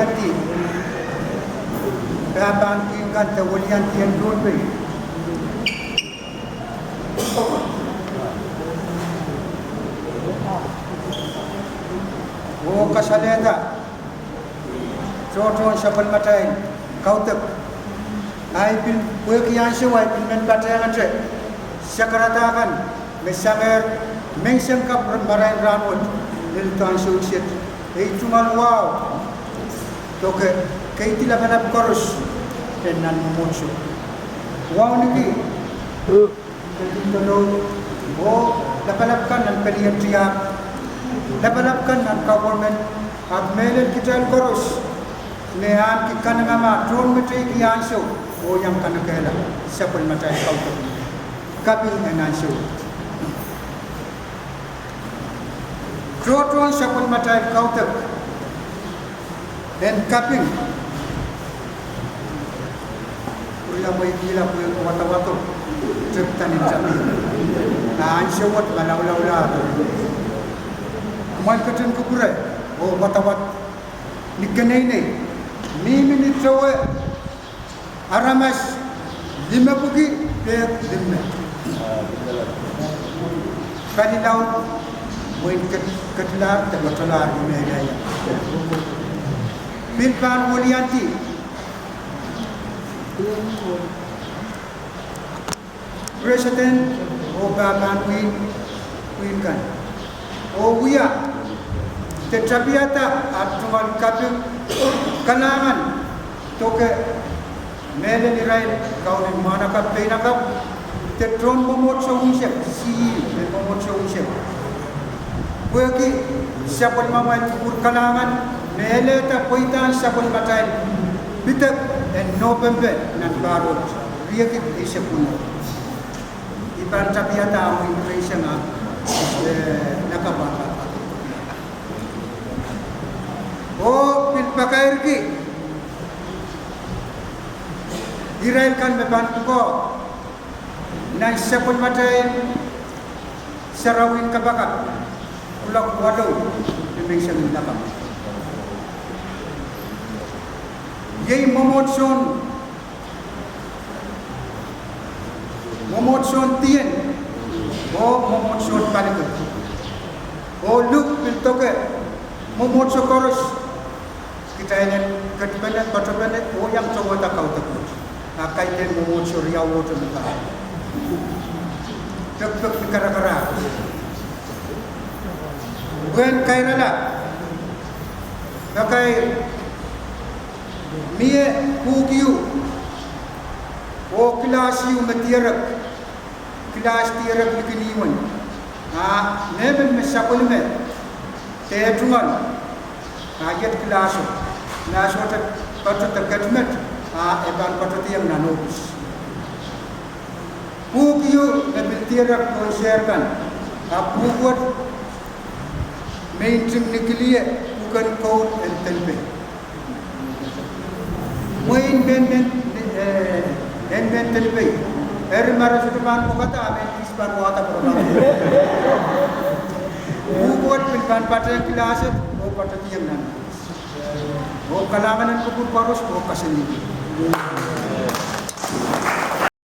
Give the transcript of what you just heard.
Weliandi. Kapan tinggal te Weliandi yang Pohnpei. Oh kasalehiong. Contoh siapa matain kau tak. Ai pin buat Ansoun ai pin men matain aja. Sekarang mesamer mengsengkap marahin rambut nilai Ansoun set. Cuma wow. Toke kaitilah mana korus dengan muncul. Wow ni. Jadi kalau lapalapkan dan pilihan tiap, lapalapkan dan government agmelen kita korus. Nehan kita nama drone metri ki Ansoun. Yang kana kela siapa macam kau tu. Kapil dengan Ansoun. Drone siapa macam kau tu. Dan kapil. Kuya mo ikila ko yung wata-wato. Cerita ni sabi. Ansoun malaw-law. Kumain katin ko pura. Wata-wat. Nikanay ni. Minit sawe aramas 5 pugi per 5 kanilaw moin katlar te batalar ni daya Pilpan Weliandi President Obaman win kan wiya tetapiata atuan kapil kanangan toke mele nirai kau ni mana kap pena kap tetron momot sungse si momot sungse bagi siapa mamai kur kanangan mele ta poitan siapa batai bitak en November nan baru dia ke desa puno iban tapiata amu Indonesia na nakabata pakai ki Israel kan membantu ko nan sepon matain sarawin kabakap ulak wado dimension nakam yei momotson tien momotson panik look piltoke momotson koros kita ini kedepannya bagaimana yang coba tak kau takut. Akai dan mengucur riawo tu mereka. Tek negara-negara. Bukan kaya lah. Akai mie kukiu. Kelas yu metiarak. Kelas tiarak lekiniwan. Neben mesapul me. Teatuan. Ayat kelas. Kelas patut terkadmat. Eban patut yang nanobus. Bukiu nabil tiarak konserkan. Buat mainstream nikliye bukan kau entelpe. Main ben telpe. Marah sudah kata amen ispan wata program. Buat pilkan patut kelas patut yang nanobus. Kalangan kubur parus kasih